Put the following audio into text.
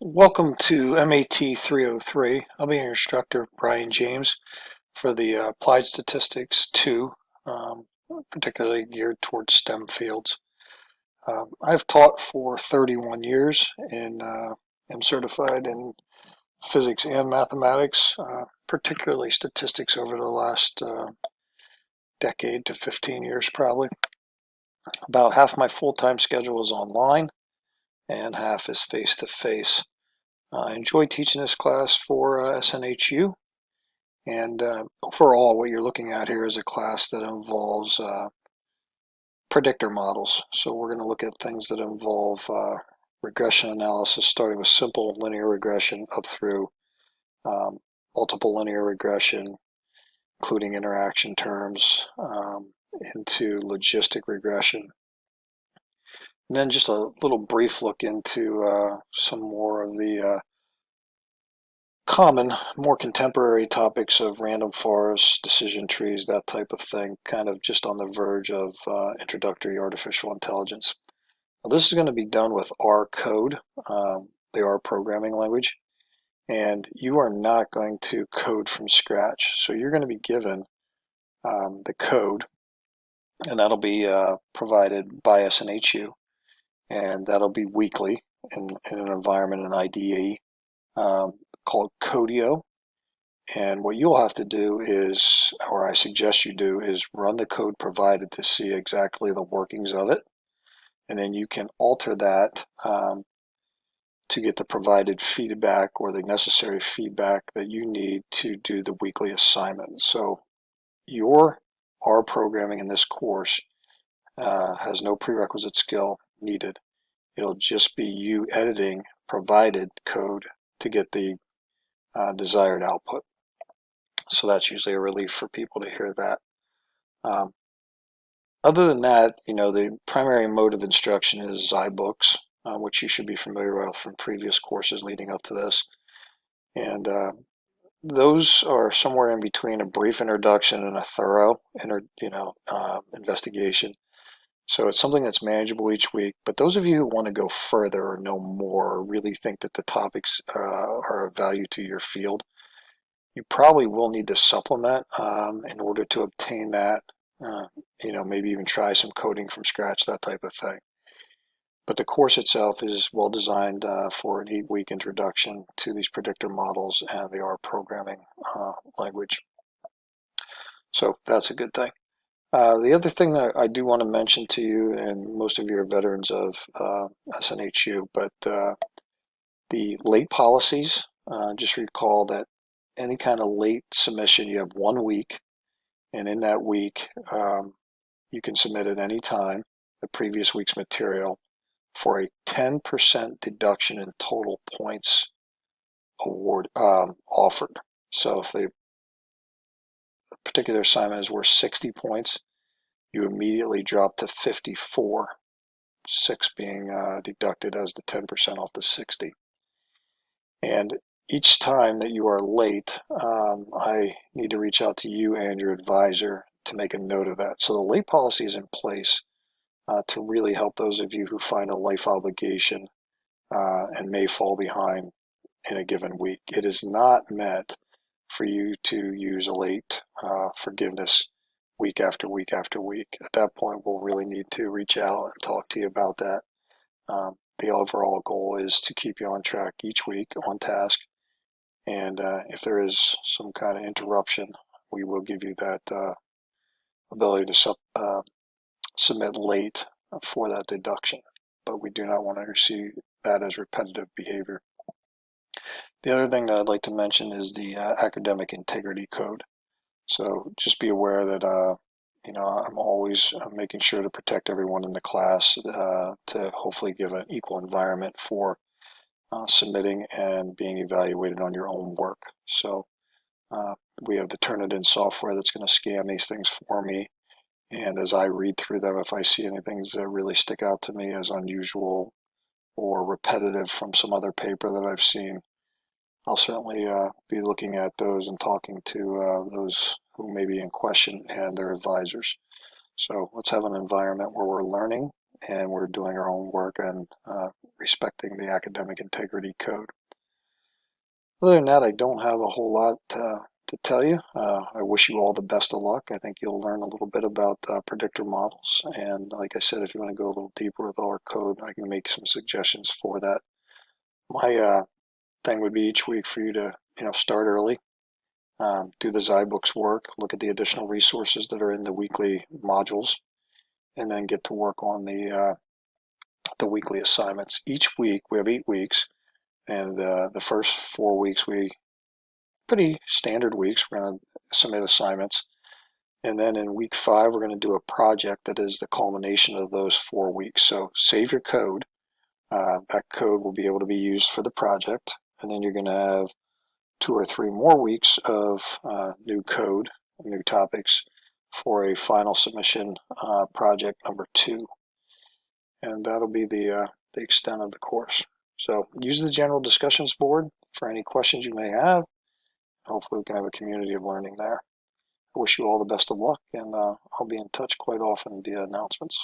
Welcome to MAT303. I'll be your instructor, Brian James, for the Applied Statistics 2, particularly geared towards STEM fields. I've taught for 31 years and am certified in physics and mathematics, particularly statistics over the last decade to 15 years probably. About half my full-time schedule is online and half is face-to-face. I enjoy teaching this class for SNHU, and overall what you're looking at here is a class that involves predictor models. So we're going to look at things that involve regression analysis, starting with simple linear regression up through multiple linear regression, including interaction terms, into logistic regression. And then just a little brief look into some more of the common, more contemporary topics of random forests, decision trees, that type of thing, kind of just on the verge of introductory artificial intelligence. Now, this is going to be done with R code, the R programming language, and you are not going to code from scratch. So you're going to be given the code, and that'll be provided by SNHU, and that'll be weekly in an environment, an IDE, called Codio. And what you'll have to do is, or I suggest you do, is run the code provided to see exactly the workings of it. And then you can alter that to get the provided feedback or the necessary feedback that you need to do the weekly assignment. So your R programming in this course has no prerequisite skill needed. It'll just be you editing provided code to get the desired output. So that's usually a relief for people to hear that. Other than that, the primary mode of instruction is zyBooks, which you should be familiar with from previous courses leading up to this. And those are somewhere in between a brief introduction and a thorough investigation. So it's something that's manageable each week. But those of you who want to go further or know more, or really think that the topics are of value to your field, you probably will need to supplement in order to obtain that. Maybe even try some coding from scratch, that type of thing. But the course itself is well designed for an 8-week introduction to these predictor models and the R programming language. So that's a good thing. The other thing that I do want to mention to you, and most of you are veterans of SNHU, but the late policies, just recall that any kind of late submission, you have 1 week, and in that week, you can submit at any time the previous week's material for a 10% deduction in total points award offered. So if the particular assignment is worth 60 points, you immediately drop to 54, 6 being deducted as the 10% off the 60. And each time that you are late, I need to reach out to you and your advisor to make a note of that. So the late policy is in place to really help those of you who find a life obligation and may fall behind in a given week. It is not meant for you to use a late forgiveness week after week after week. At that point, we'll really need to reach out and talk to you about that. The overall goal is to keep you on track each week, on task, and if there is some kind of interruption, we will give you that ability to submit late for that deduction, but we do not want to receive that as repetitive behavior. The other thing that I'd like to mention is the academic integrity code. So just be aware that I'm always making sure to protect everyone in the class to hopefully give an equal environment for submitting and being evaluated on your own work. So we have the Turnitin software that's going to scan these things for me. And as I read through them, if I see anything that really stick out to me as unusual or repetitive from some other paper that I've seen, I'll certainly be looking at those and talking to those who may be in question and their advisors. So let's have an environment where we're learning and we're doing our own work and respecting the academic integrity code. Other than that, I don't have a whole lot to tell you. I wish you all the best of luck. I think you'll learn a little bit about predictor models. And like I said, if you want to go a little deeper with our code, I can make some suggestions for that. My thing would be each week for you to, start early, do the zyBooks work, look at the additional resources that are in the weekly modules, and then get to work on the weekly assignments. Each week, we have 8 weeks, and the first 4 weeks, pretty standard weeks, we're going to submit assignments. And then in week 5, we're going to do a project that is the culmination of those 4 weeks. So save your code. That code will be able to be used for the project. And then you're going to have 2 or 3 more weeks of new code, new topics for a final submission project number 2. And that'll be the extent of the course. So use the general discussions board for any questions you may have. Hopefully we can have a community of learning there. I wish you all the best of luck, and I'll be in touch quite often via announcements.